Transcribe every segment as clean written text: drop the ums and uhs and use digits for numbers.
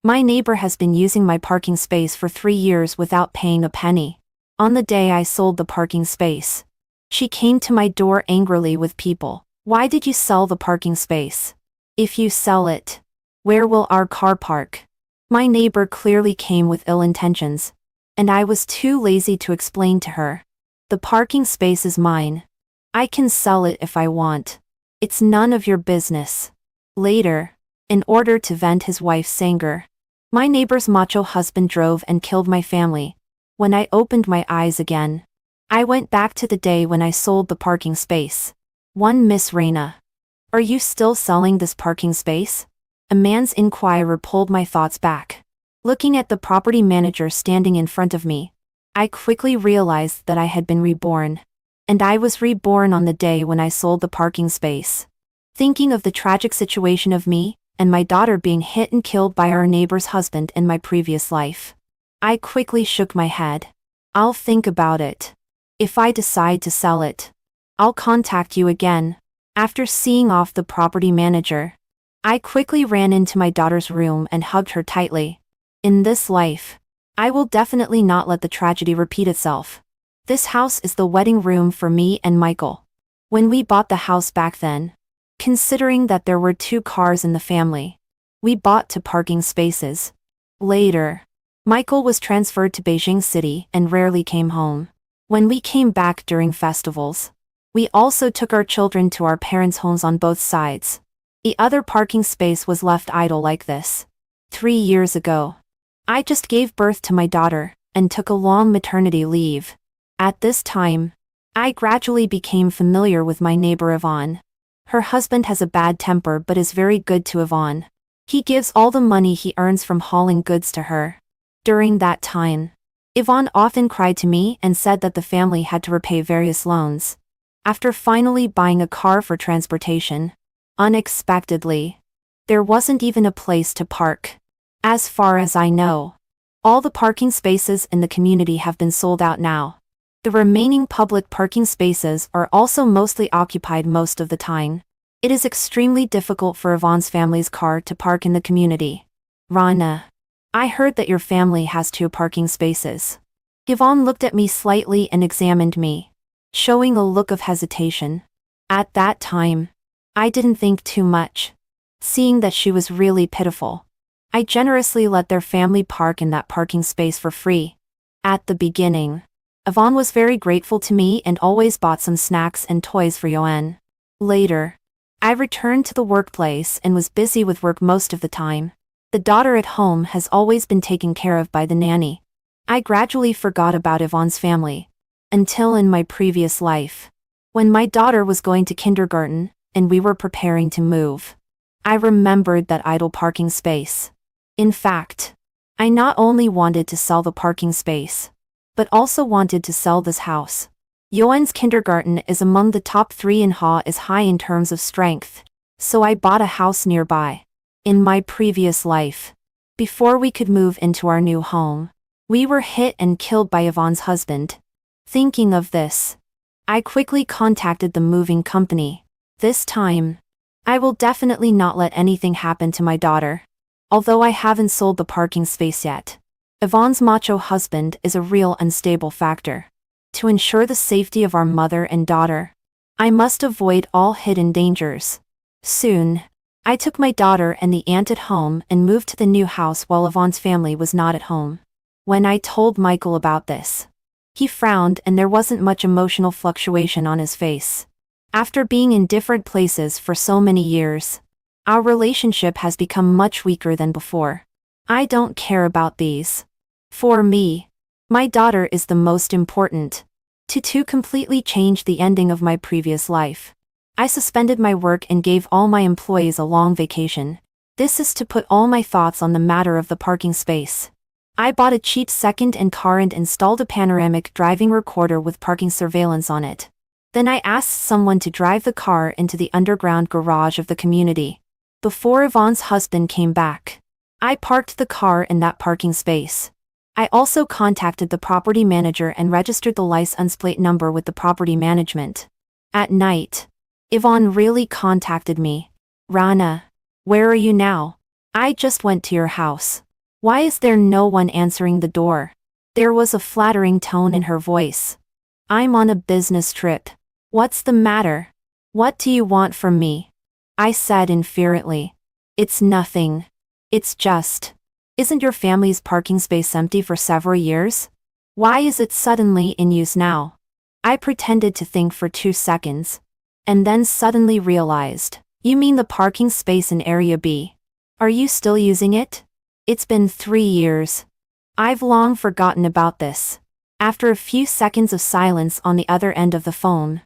My neighbor has been using my parking space for 3 years without paying a penny. On the day I sold the parking space, she came to my door angrily with people. Why did you sell the parking space? If you sell it, where will our car park? My neighbor clearly came with ill intentions, and I was too lazy to explain to her. The parking space is mine. I can sell it if I want. It's none of your business. Later, in order to vent his wife's anger, my neighbor's macho husband drove and killed my family. When I opened my eyes again, I went back to the day when I sold the parking space. Miss Reina. Are you still selling this parking space? A man's inquiry pulled my thoughts back. Looking at the property manager standing in front of me, I quickly realized that I had been reborn. And I was reborn on the day when I sold the parking space. Thinking of the tragic situation of me and my daughter being hit and killed by our neighbor's husband in my previous life, I quickly shook my head. I'll think about it. If I decide to sell it, I'll contact you again. After seeing off the property manager, I quickly ran into my daughter's room and hugged her tightly. In this life, I will definitely not let the tragedy repeat itself. This house is the wedding room for me and Michael. When we bought the house back then, considering that there were 2 cars in the family, we bought 2 parking spaces. Later, Michael was transferred to Beijing City and rarely came home. When we came back during festivals, we also took our children to our parents' homes on both sides. The other parking space was left idle like this. 3 years ago, I just gave birth to my daughter and took a long maternity leave. At this time, I gradually became familiar with my neighbor Yvonne. Her husband has a bad temper but is very good to Yvonne. He gives all the money he earns from hauling goods to her. During that time, Yvonne often cried to me and said that the family had to repay various loans. After finally buying a car for transportation, unexpectedly, there wasn't even a place to park. As far as I know, all the parking spaces in the community have been sold out now. The remaining public parking spaces are also mostly occupied most of the time. It is extremely difficult for Yvonne's family's car to park in the community. Rana, I heard that your family has 2 parking spaces. Yvonne looked at me slightly and examined me, showing a look of hesitation. At that time, I didn't think too much. Seeing that she was really pitiful, I generously let their family park in that parking space for free. At the beginning, Yvonne was very grateful to me and always bought some snacks and toys for Yoann. Later, I returned to the workplace and was busy with work most of the time. The daughter at home has always been taken care of by the nanny. I gradually forgot about Yvonne's family. Until in my previous life, when my daughter was going to kindergarten and we were preparing to move, I remembered that idle parking space. In fact, I not only wanted to sell the parking space, but also wanted to sell this house. Yoan's kindergarten is among the top 3 and Ha is high in terms of strength, so I bought a house nearby. In my previous life, before we could move into our new home, we were hit and killed by Yvonne's husband. Thinking of this, I quickly contacted the moving company. This time, I will definitely not let anything happen to my daughter. Although I haven't sold the parking space yet, Yvonne's macho husband is a real unstable factor. To ensure the safety of our mother and daughter, I must avoid all hidden dangers. Soon, I took my daughter and the aunt at home and moved to the new house while Yvonne's family was not at home. When I told Michael about this, he frowned and there wasn't much emotional fluctuation on his face. After being in different places for so many years, our relationship has become much weaker than before. I don't care about these. For me, my daughter is the most important. To completely change the ending of my previous life, I suspended my work and gave all my employees a long vacation. This is to put all my thoughts on the matter of the parking space. I bought a cheap second-hand car and installed a panoramic driving recorder with parking surveillance on it. Then I asked someone to drive the car into the underground garage of the community. Before Yvonne's husband came back, I parked the car in that parking space. I also contacted the property manager and registered the license plate number with the property management. At night, Yvonne really contacted me. Rana, where are you now? I just went to your house. Why is there no one answering the door? There was a flattering tone in her voice. I'm on a business trip. What's the matter? What do you want from me? I said infuriately. It's nothing. It's just. Isn't your family's parking space empty for several years? Why is it suddenly in use now? I pretended to think for 2 seconds. And then suddenly realized. You mean the parking space in Area B? Are you still using it? It's been 3 years. I've long forgotten about this. After a few seconds of silence on the other end of the phone,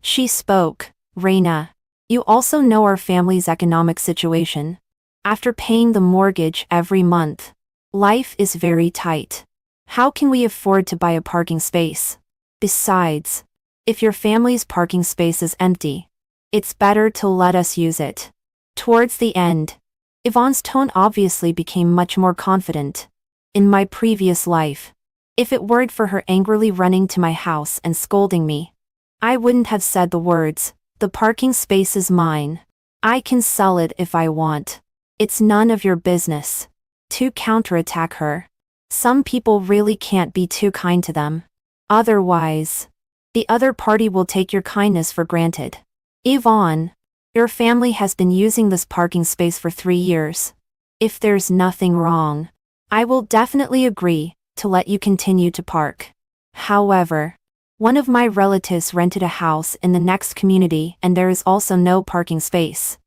she spoke. Reina, you also know our family's economic situation. After paying the mortgage every month, life is very tight. How can we afford to buy a parking space? Besides, if your family's parking space is empty, it's better to let us use it. Towards the end, Yvonne's tone obviously became much more confident. In my previous life, if it weren't for her angrily running to my house and scolding me, I wouldn't have said the words, "The parking space is mine. I can sell it if I want. It's none of your business." To counterattack her, some people really can't be too kind to them. Otherwise, the other party will take your kindness for granted. Yvonne, your family has been using this parking space for 3 years. If there's nothing wrong, I will definitely agree to let you continue to park. However, one of my relatives rented a house in the next community and there is also no parking space.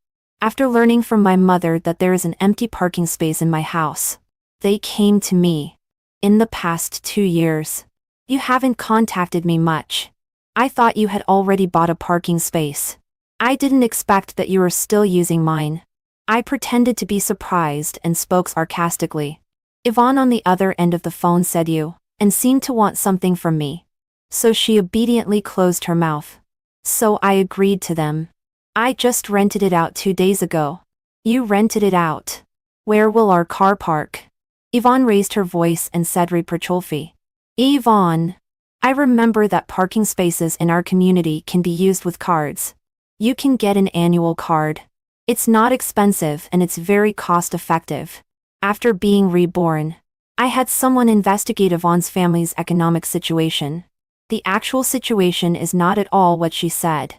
After learning from my mother that there is an empty parking space in my house, they came to me. In the past 2 years, you haven't contacted me much. I thought you had already bought a parking space. I didn't expect that you were still using mine. I pretended to be surprised and spoke sarcastically. Yvonne on the other end of the phone said you, and seemed to want something from me. So she obediently closed her mouth. So I agreed to them. I just rented it out 2 days ago. You rented it out. Where will our car park? Yvonne raised her voice and said reproachfully. Yvonne, I remember that parking spaces in our community can be used with cards. You can get an annual card. It's not expensive and it's very cost-effective. After being reborn, I had someone investigate Yvonne's family's economic situation. The actual situation is not at all what she said.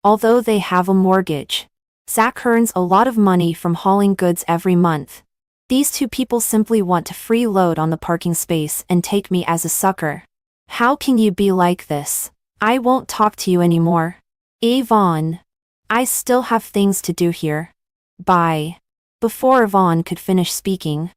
Although they have a mortgage, Zach earns a lot of money from hauling goods every month. These 2 people simply want to freeload on the parking space and take me as a sucker. How can you be like this? I won't talk to you anymore. Yvonne, I still have things to do here. Bye. Before Yvonne could finish speaking,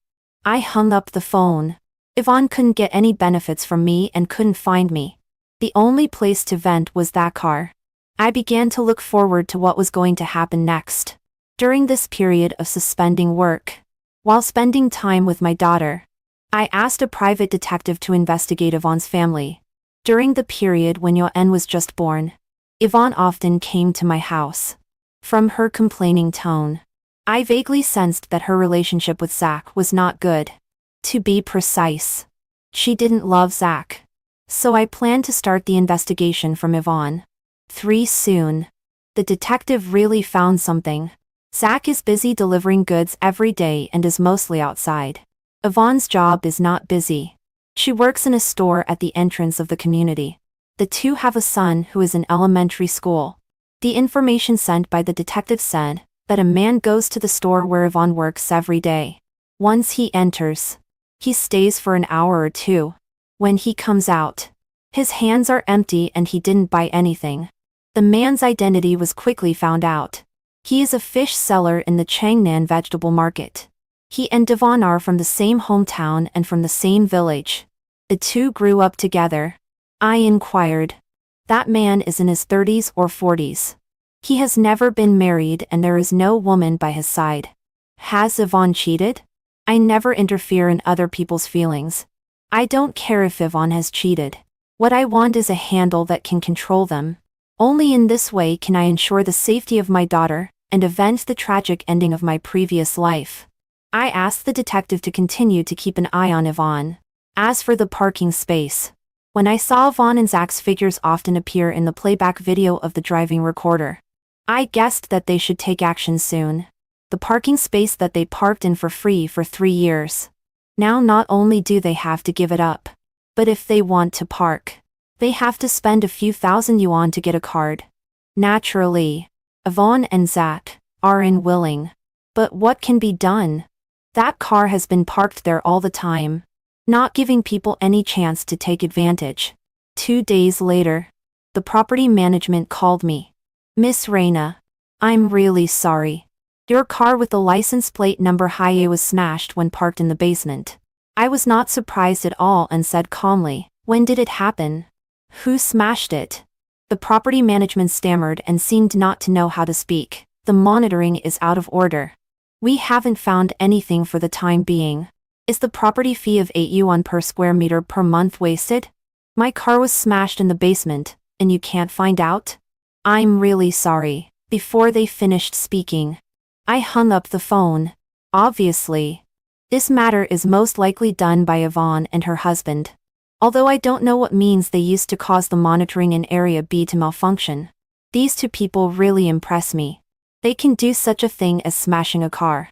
I hung up the phone. Yvonne couldn't get any benefits from me and couldn't find me. The only place to vent was that car. I began to look forward to what was going to happen next. During this period of suspending work, while spending time with my daughter, I asked a private detective to investigate Yvonne's family. During the period when Yoann was just born, Yvonne often came to my house. From her complaining tone, I vaguely sensed that her relationship with Zach was not good. To be precise, she didn't love Zach. So I planned to start the investigation from Yvonne. 3 soon. The detective really found something. Zach is busy delivering goods every day and is mostly outside. Yvonne's job is not busy. She works in a store at the entrance of the community. The 2 have a son who is in elementary school. The information sent by the detective said that a man goes to the store where Yvonne works every day. Once he enters, he stays for an hour or 2. When he comes out, his hands are empty and he didn't buy anything. The man's identity was quickly found out. He is a fish seller in the Changnan vegetable market. He and Yvonne are from the same hometown and from the same village. The 2 grew up together. I inquired. That man is in his 30s or 40s. He has never been married and there is no woman by his side. Has Yvonne cheated? I never interfere in other people's feelings. I don't care if Yvonne has cheated. What I want is a handle that can control them. Only in this way can I ensure the safety of my daughter and avenge the tragic ending of my previous life. I asked the detective to continue to keep an eye on Yvonne. As for the parking space, when I saw Yvonne and Zach's figures often appear in the playback video of the driving recorder, I guessed that they should take action soon. The parking space that they parked in for free for 3 years. Now not only do they have to give it up, but if they want to park, they have to spend a few thousand yuan to get a card. Naturally, Yvonne and Zach are unwilling. But what can be done? That car has been parked there all the time, not giving people any chance to take advantage. 2 days later, the property management called me. Miss Reina, I'm really sorry. Your car with the license plate number Haye was smashed when parked in the basement. I was not surprised at all and said calmly, when did it happen? Who smashed it? The property management stammered and seemed not to know how to speak. The monitoring is out of order. We haven't found anything for the time being. Is the property fee of 8 yuan per square meter per month wasted? My car was smashed in the basement, and you can't find out? I'm really sorry. Before they finished speaking, I hung up the phone. Obviously, this matter is most likely done by Yvonne and her husband. Although I don't know what means they used to cause the monitoring in Area B to malfunction. These two people really impress me. They can do such a thing as smashing a car.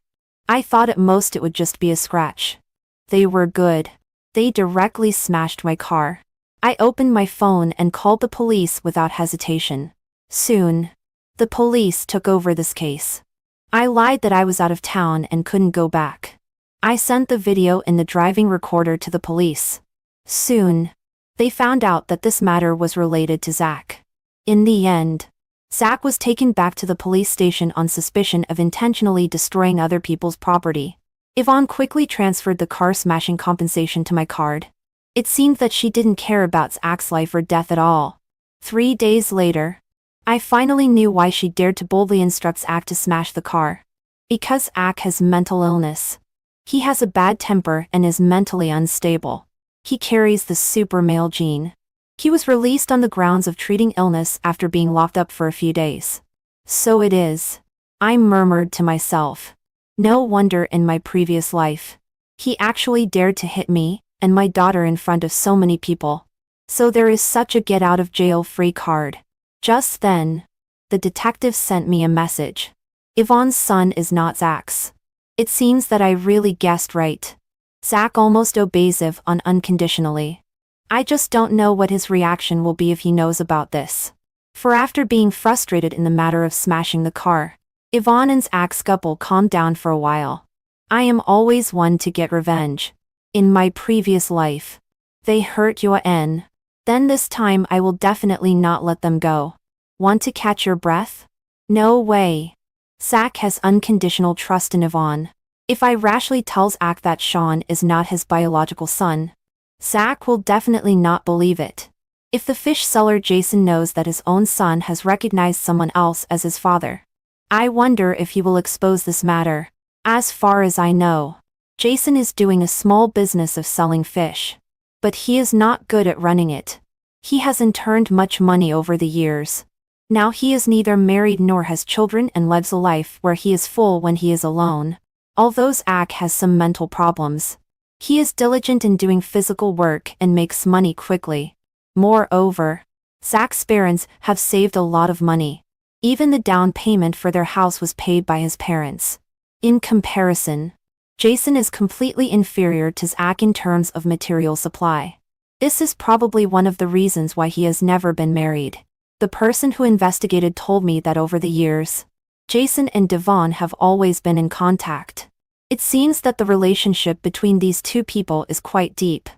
I thought at most it would just be a scratch. They were good. They directly smashed my car. I opened my phone and called the police without hesitation. Soon, the police took over this case. I lied that I was out of town and couldn't go back. I sent the video in the driving recorder to the police. Soon, they found out that this matter was related to Zach. In the end, Zach was taken back to the police station on suspicion of intentionally destroying other people's property. Yvonne quickly transferred the car smashing compensation to my card. It seemed that she didn't care about Zach's life or death at all. 3 days later, I finally knew why she dared to boldly instruct Zach to smash the car. Because Zach has mental illness. He has a bad temper and is mentally unstable. He carries the super male gene. He was released on the grounds of treating illness after being locked up for a few days. So it is. I murmured to myself. No wonder in my previous life. He actually dared to hit me and my daughter in front of so many people. So there is such a get out of jail free card. Just then, the detective sent me a message. Yvonne's son is not Zach's. It seems that I really guessed right. Zach almost obeys Yvonne unconditionally. I just don't know what his reaction will be if he knows about this. For after being frustrated in the matter of smashing the car, Yvonne and Zach's couple calmed down for a while. I am always one to get revenge. In my previous life, they hurt Yuan. Then this time I will definitely not let them go. Want to catch your breath? No way. Zach has unconditional trust in Yvonne. If I rashly tell Zach that Sean is not his biological son, Zach will definitely not believe it. If the fish seller Jason knows that his own son has recognized someone else as his father, I wonder if he will expose this matter. As far as I know, Jason is doing a small business of selling fish. But he is not good at running it. He hasn't earned much money over the years. Now he is neither married nor has children and lives a life where he is full when he is alone. Although Zach has some mental problems, he is diligent in doing physical work and makes money quickly. Moreover, Zach's parents have saved a lot of money. Even the down payment for their house was paid by his parents. In comparison, Jason is completely inferior to Zach in terms of material supply. This is probably one of the reasons why he has never been married. The person who investigated told me that over the years, Jason and Devon have always been in contact. It seems that the relationship between these two people is quite deep.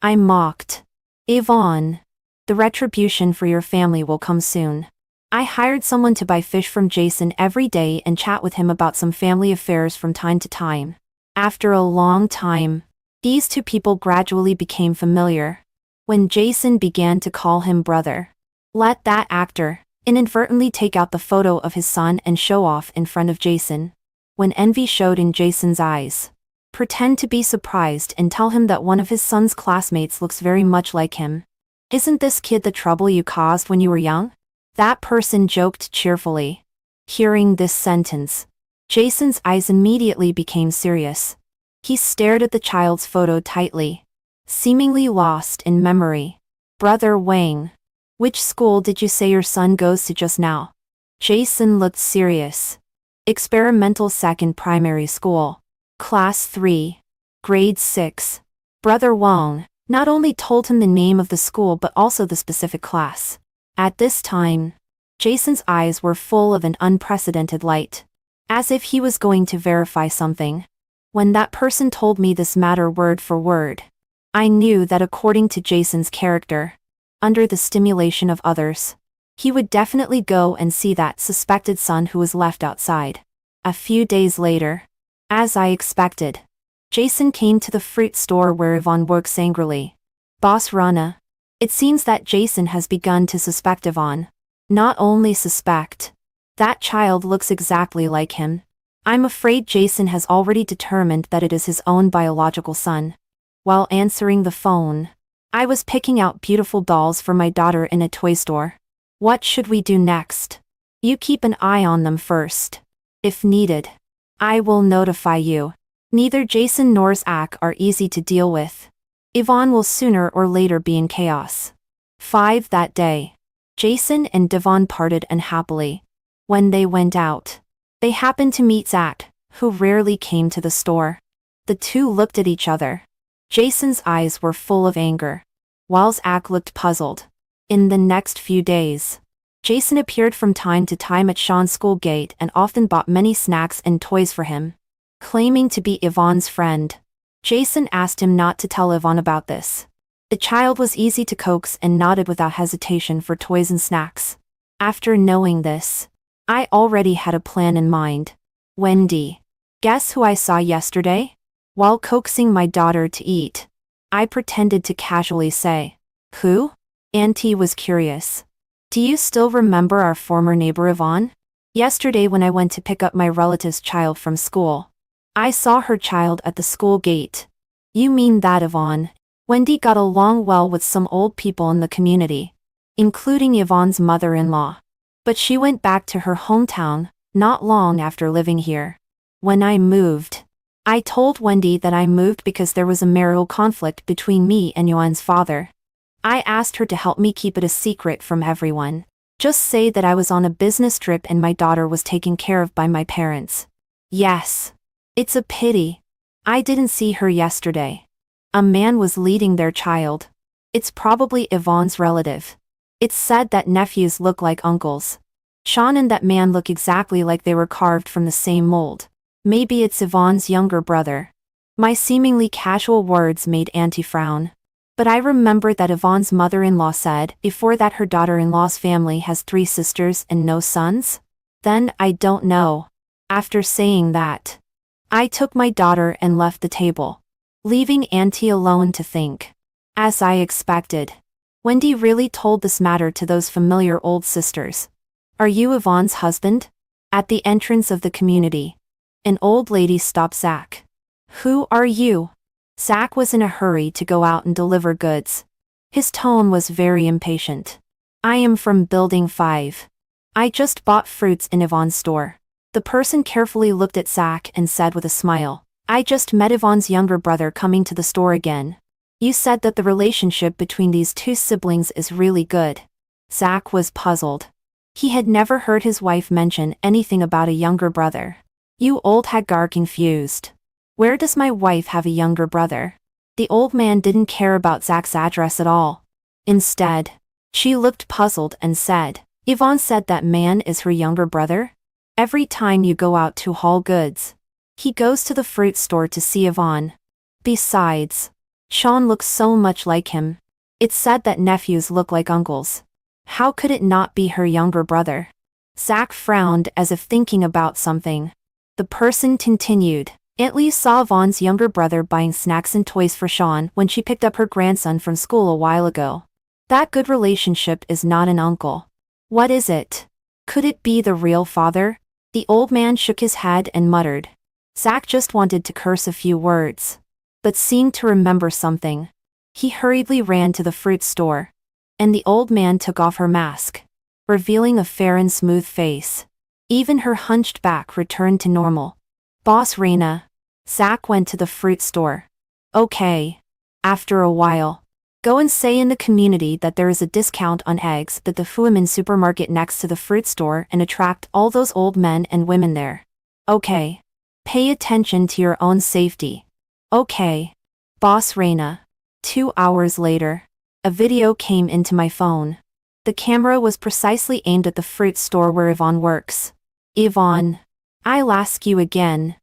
I mocked. Yvonne, the retribution for your family will come soon. I hired someone to buy fish from Jason every day and chat with him about some family affairs from time to time. After a long time, these two people gradually became familiar. When Jason began to call him brother, let that actor inadvertently take out the photo of his son and show off in front of Jason. When envy showed in Jason's eyes, pretend to be surprised and tell him that one of his son's classmates looks very much like him. Isn't this kid the trouble you caused when you were young? That person joked cheerfully. Hearing this sentence, Jason's eyes immediately became serious. He stared at the child's photo tightly, seemingly lost in memory. Brother Wang, which school did you say your son goes to just now? Jason looked serious. Experimental second primary school. Class 3. Grade 6. Brother Wang not only told him the name of the school but also the specific class. At this time, Jason's eyes were full of an unprecedented light, as if he was going to verify something. When that person told me this matter word for word, I knew that according to Jason's character, under the stimulation of others, he would definitely go and see that suspected son who was left outside. A few days later, as I expected, Jason came to the fruit store where Yvonne works angrily. Boss Rana, it seems that Jason has begun to suspect Yvonne. Not only suspect, that child looks exactly like him. I'm afraid Jason has already determined that it is his own biological son. While answering the phone, I was picking out beautiful dolls for my daughter in a toy store. What should we do next? You keep an eye on them first. If needed, I will notify you. Neither Jason nor Zach are easy to deal with. Yvonne will sooner or later be in chaos. 5. That day, Jason and Devon parted unhappily. When they went out, they happened to meet Zach, who rarely came to the store. The two looked at each other. Jason's eyes were full of anger, while Zach looked puzzled. In the next few days, Jason appeared from time to time at Sean's school gate and often bought many snacks and toys for him. Claiming to be Yvonne's friend, Jason asked him not to tell Yvonne about this. The child was easy to coax and nodded without hesitation for toys and snacks. After knowing this, I already had a plan in mind. Wendy. Guess who I saw yesterday? While coaxing my daughter to eat, I pretended to casually say, "Who?" Auntie was curious. "Do you still remember our former neighbor Yvonne? Yesterday when I went to pick up my relative's child from school, I saw her child at the school gate." "You mean that Yvonne?" Wendy got along well with some old people in the community, including Yvonne's mother-in-law. But she went back to her hometown, not long after living here. When I moved, I told Wendy that I moved because there was a marital conflict between me and Yuan's father. I asked her to help me keep it a secret from everyone. Just say that I was on a business trip and my daughter was taken care of by my parents. Yes. It's a pity. I didn't see her yesterday. A man was leading their child. It's probably Yvonne's relative. It's said that nephews look like uncles. Sean and that man look exactly like they were carved from the same mold. Maybe it's Yvonne's younger brother. My seemingly casual words made Auntie frown. But I remember that Yvonne's mother-in-law said before that her daughter-in-law's family has 3 sisters and no sons? Then I don't know. After saying that, I took my daughter and left the table, leaving Auntie alone to think. As I expected, Wendy really told this matter to those familiar old sisters. "Are you Yvonne's husband?" At the entrance of the community, an old lady stopped Zach. "Who are you?" Zach was in a hurry to go out and deliver goods. His tone was very impatient. "I am from Building 5. I just bought fruits in Yvonne's store." The person carefully looked at Zach and said with a smile, "I just met Yvonne's younger brother coming to the store again. You said that the relationship between these 2 siblings is really good." Zach was puzzled. He had never heard his wife mention anything about a younger brother. "You old Hagar," confused. "Where does my wife have a younger brother?" The old man didn't care about Zach's address at all. Instead, she looked puzzled and said, "Yvonne said that man is her younger brother? Every time you go out to haul goods, he goes to the fruit store to see Yvonne. Besides, Sean looks so much like him. It's said that nephews look like uncles. How could it not be her younger brother?" Zach frowned as if thinking about something. The person continued, "Aunt Lee saw Yvonne's younger brother buying snacks and toys for Sean when she picked up her grandson from school a while ago. That good relationship is not an uncle. What is it? Could it be the real father?" The old man shook his head and muttered. Zach just wanted to curse a few words, but seemed to remember something. He hurriedly ran to the fruit store, and the old man took off her mask, revealing a fair and smooth face. Even her hunched back returned to normal. "Boss Reina." Zach went to the fruit store. "Okay. After a while, go and say in the community that there is a discount on eggs at the Fuamin supermarket next to the fruit store and attract all those old men and women there. Okay. Pay attention to your own safety." Okay. Boss Reina. 2 hours later. A video came into my phone. The camera was precisely aimed at the fruit store where Yvonne works. Yvonne. I'll ask you again.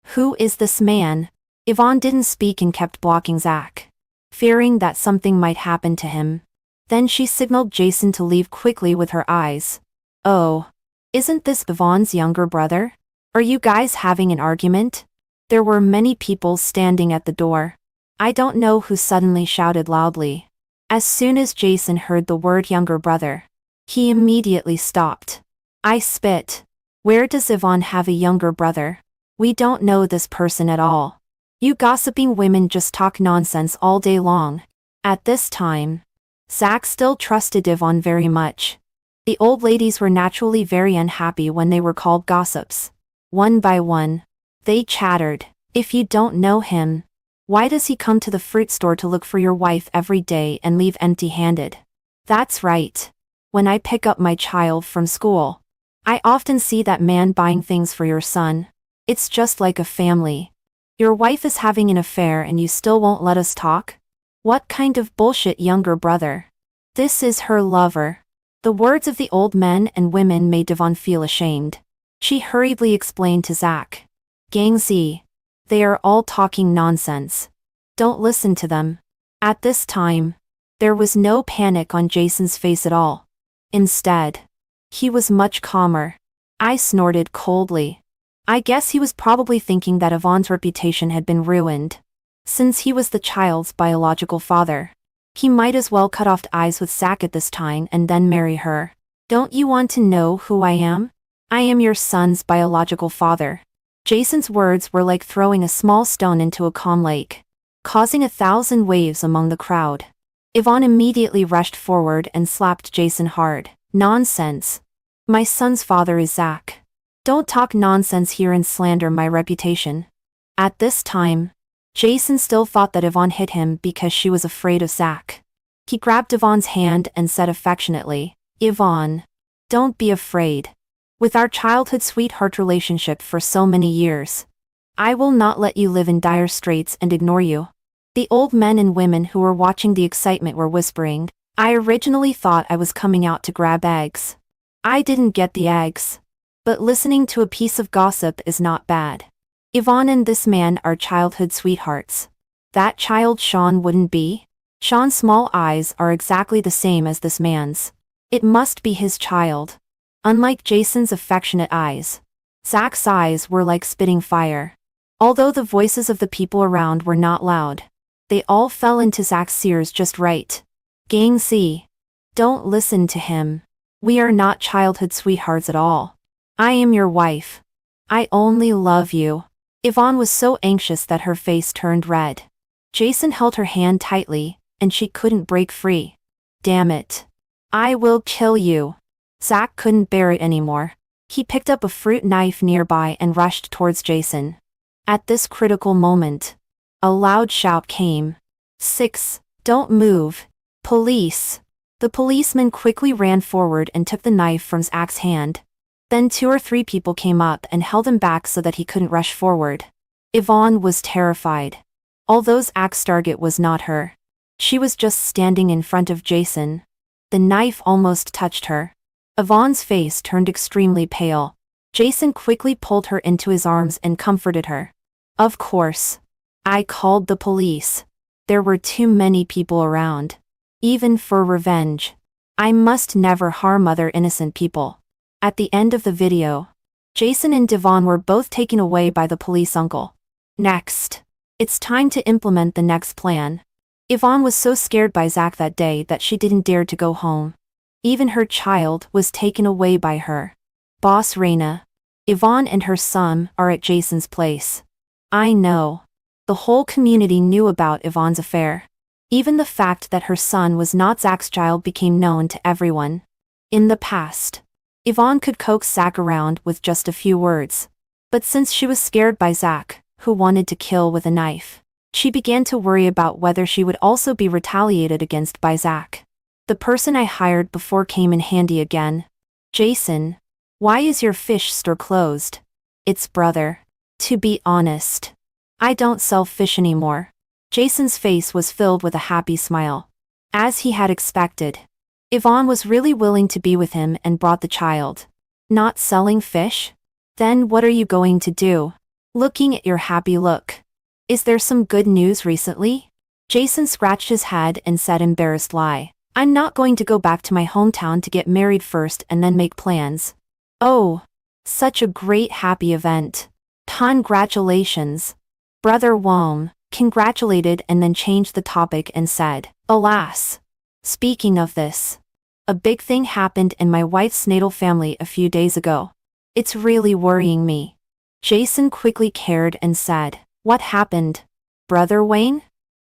Who is this man? Yvonne didn't speak and kept blocking Zach, fearing that something might happen to him. Then she signaled Jason to leave quickly with her eyes. Oh. Isn't this Yvonne's younger brother? Are you guys having an argument? There were many people standing at the door. I don't know who suddenly shouted loudly. As soon as Jason heard the word younger brother, he immediately stopped. I spit. Where does Yvonne have a younger brother? We don't know this person at all. You gossiping women just talk nonsense all day long. At this time, Zach still trusted Yvonne very much. The old ladies were naturally very unhappy when they were called gossips. One by one, they chattered. If you don't know him, why does he come to the fruit store to look for your wife every day and leave empty-handed? That's right. When I pick up my child from school, I often see that man buying things for your son. It's just like a family. Your wife is having an affair and you still won't let us talk? What kind of bullshit, younger brother? This is her lover. The words of the old men and women made Yvonne feel ashamed. She hurriedly explained to Zach. Gang Z. They are all talking nonsense. Don't listen to them. At this time, there was no panic on Jason's face at all. Instead, he was much calmer. I snorted coldly. I guess he was probably thinking that Yvonne's reputation had been ruined. Since he was the child's biological father, he might as well cut off ties with Zach at this time and then marry her. Don't you want to know who I am? I am your son's biological father. Jason's words were like throwing a small stone into a calm lake, causing 1,000 waves among the crowd. Yvonne immediately rushed forward and slapped Jason hard. Nonsense. My son's father is Zach. Don't talk nonsense here and slander my reputation. At this time, Jason still thought that Yvonne hit him because she was afraid of Zach. He grabbed Yvonne's hand and said affectionately, Yvonne, don't be afraid. With our childhood sweetheart relationship for so many years, I will not let you live in dire straits and ignore you. The old men and women who were watching the excitement were whispering, I originally thought I was coming out to grab eggs. I didn't get the eggs. But listening to a piece of gossip is not bad. Yvonne and this man are childhood sweethearts. That child Sean wouldn't be? Sean's small eyes are exactly the same as this man's. It must be his child. Unlike Jason's affectionate eyes, Zach's eyes were like spitting fire. Although the voices of the people around were not loud, they all fell into Zach's ears just right. Gang Z. Don't listen to him. We are not childhood sweethearts at all. I am your wife. I only love you. Yvonne was so anxious that her face turned red. Jason held her hand tightly, and she couldn't break free. Damn it. I will kill you. Zach couldn't bear it anymore. He picked up a fruit knife nearby and rushed towards Jason. At this critical moment, a loud shout came. 6. Don't move. Police. The policeman quickly ran forward and took the knife from Zach's hand. Then 2 or 3 people came up and held him back so that he couldn't rush forward. Yvonne was terrified. Although Zach's target was not her, she was just standing in front of Jason. The knife almost touched her. Yvonne's face turned extremely pale. Jason quickly pulled her into his arms and comforted her. Of course. I called the police. There were too many people around. Even for revenge. I must never harm other innocent people. At the end of the video, Jason and Yvonne were both taken away by the police uncle. Next. It's time to implement the next plan. Yvonne was so scared by Zach that day that she didn't dare to go home. Even her child was taken away by her. Boss Reina. Yvonne and her son are at Jason's place. I know. The whole community knew about Yvonne's affair. Even the fact that her son was not Zach's child became known to everyone. In the past, Yvonne could coax Zach around with just a few words. But since she was scared by Zach, who wanted to kill with a knife, she began to worry about whether she would also be retaliated against by Zach. The person I hired before came in handy again. Jason, why is your fish store closed? It's brother. To be honest, I don't sell fish anymore. Jason's face was filled with a happy smile. As he had expected. Yvonne was really willing to be with him and brought the child. Not selling fish? Then what are you going to do? Looking at your happy look. Is there some good news recently? Jason scratched his head and said embarrassed lie. I'm not going to go back to my hometown to get married first and then make plans. Oh. Such a great happy event. Congratulations. Brother Wong congratulated and then changed the topic and said, alas. Speaking of this. A big thing happened in my wife's natal family a few days ago. It's really worrying me. Jason quickly cared and said, what happened? Brother Wayne?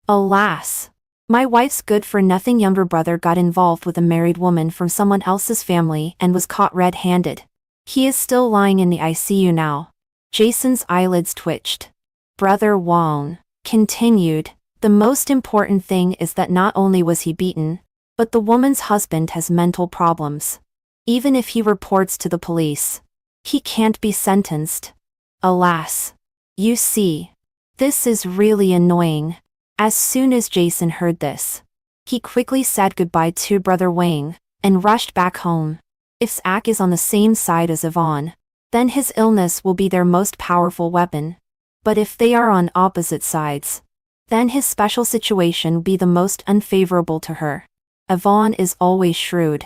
Alas. My wife's good-for-nothing younger brother got involved with a married woman from someone else's family and was caught red-handed. He is still lying in the ICU now. Jason's eyelids twitched. Brother Wong continued, the most important thing is that not only was he beaten, but the woman's husband has mental problems. Even if he reports to the police, he can't be sentenced. Alas. You see. This is really annoying. As soon as Jason heard this, he quickly said goodbye to Brother Wang and rushed back home. If Zach is on the same side as Yvonne, then his illness will be their most powerful weapon. But if they are on opposite sides, then his special situation will be the most unfavorable to her. Yvonne is always shrewd.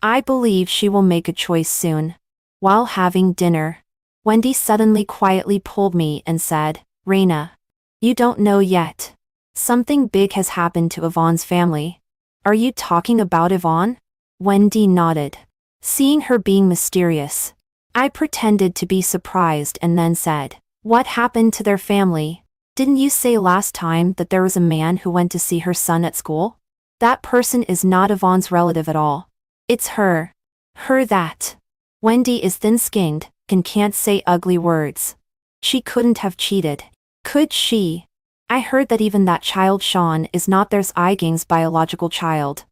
I believe she will make a choice soon. While having dinner, Wendy suddenly quietly pulled me and said, Reina, you don't know yet. Something big has happened to Yvonne's family. Are you talking about Yvonne? Wendy nodded. Seeing her being mysterious, I pretended to be surprised and then said, what happened to their family? Didn't you say last time that there was a man who went to see her son at school? That person is not Yvonne's relative at all. It's her. Her that. Wendy is thin-skinned and can't say ugly words. She couldn't have cheated. Could she? I heard that even that child Sean is not their Iging's biological child.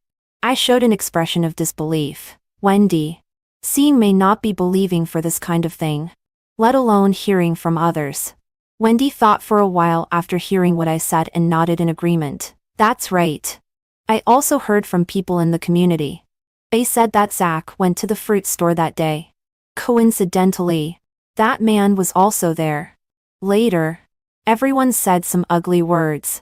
I showed an expression of disbelief. Wendy. Seeing may not be believing for this kind of thing, let alone hearing from others. Wendy thought for a while after hearing what I said and nodded in agreement. That's right. I also heard from people in the community. They said that Zach went to the fruit store that day. Coincidentally, that man was also there. Later, everyone said some ugly words.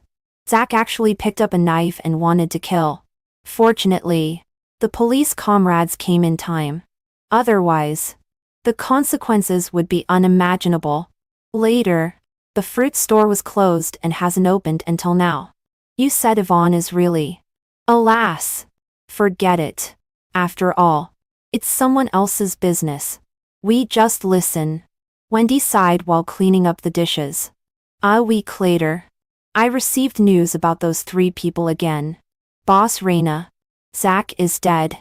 Zach actually picked up a knife and wanted to kill. Fortunately, the police comrades came in time. Otherwise, the consequences would be unimaginable. Later, the fruit store was closed and hasn't opened until now. You said Yvonne is really. Alas. Forget it. After all, it's someone else's business. We just listen. Wendy sighed while cleaning up the dishes. A week later, I received news about those 3 people again. Boss Reina. Zach is dead.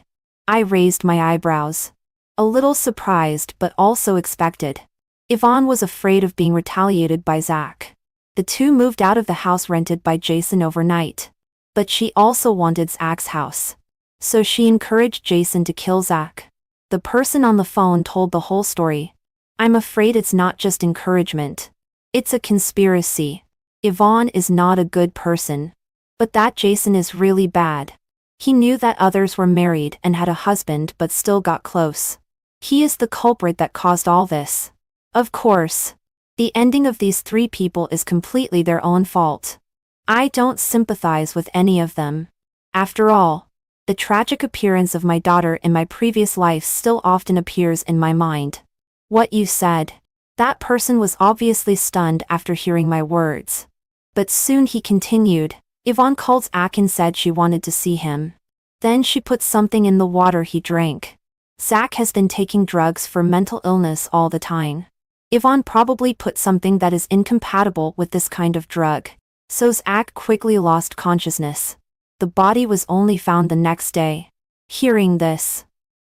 I raised my eyebrows. A little surprised but also expected. Yvonne was afraid of being retaliated by Zach. The 2 moved out of the house rented by Jason overnight. But she also wanted Zach's house. So she encouraged Jason to kill Zach. The person on the phone told the whole story. I'm afraid it's not just encouragement. It's a conspiracy. Yvonne is not a good person. But that Jason is really bad. He knew that others were married and had a husband but still got close. He is the culprit that caused all this. Of course. The ending of these 3 people is completely their own fault. I don't sympathize with any of them. After all, the tragic appearance of my daughter in my previous life still often appears in my mind. What you said. That person was obviously stunned after hearing my words. But soon he continued. Yvonne called Zach and said she wanted to see him. Then she put something in the water he drank. Zach has been taking drugs for mental illness all the time. Yvonne probably put something that is incompatible with this kind of drug. So Zach quickly lost consciousness. The body was only found the next day. Hearing this,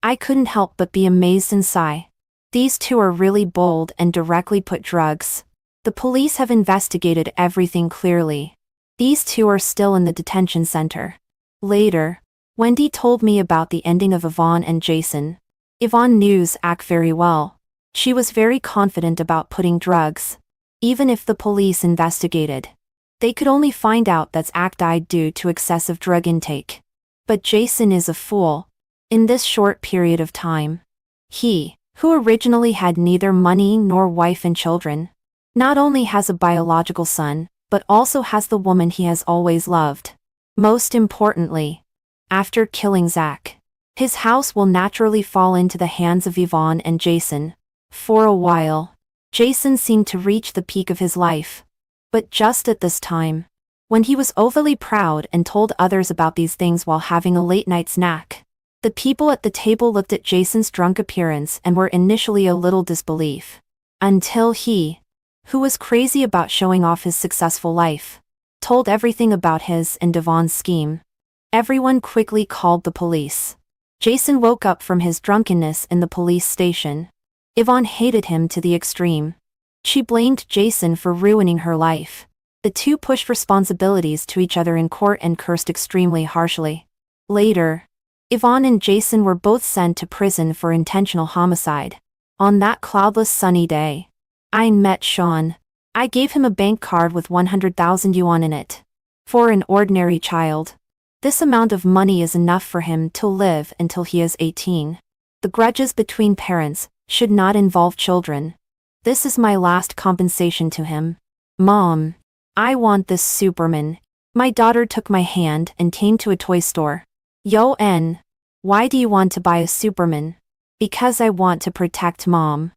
I couldn't help but be amazed and sigh. These 2 are really bold and directly put drugs. The police have investigated everything clearly. These 2 are still in the detention center. Later, Wendy told me about the ending of Yvonne and Jason. Yvonne knew Zach very well. She was very confident about putting drugs. Even if the police investigated, they could only find out that Zach died due to excessive drug intake. But Jason is a fool. In this short period of time, he, who originally had neither money nor wife and children, not only has a biological son, but also has the woman he has always loved. Most importantly, after killing Zach, his house will naturally fall into the hands of Yvonne and Jason. For a while, Jason seemed to reach the peak of his life. But just at this time, when he was overly proud and told others about these things while having a late-night snack, the people at the table looked at Jason's drunk appearance and were initially a little disbelief. Until he, who was crazy about showing off his successful life, told everything about his and Devon's scheme. Everyone quickly called the police. Jason woke up from his drunkenness in the police station. Yvonne hated him to the extreme. She blamed Jason for ruining her life. The two pushed responsibilities to each other in court and cursed extremely harshly. Later, Yvonne and Jason were both sent to prison for intentional homicide. On that cloudless sunny day, I met Sean. I gave him a bank card with 100,000 yuan in it. For an ordinary child, this amount of money is enough for him to live until he is 18. The grudges between parents should not involve children. This is my last compensation to him. Mom, I want this Superman. My daughter took my hand and came to a toy store. Yo N, why do you want to buy a Superman? Because I want to protect Mom.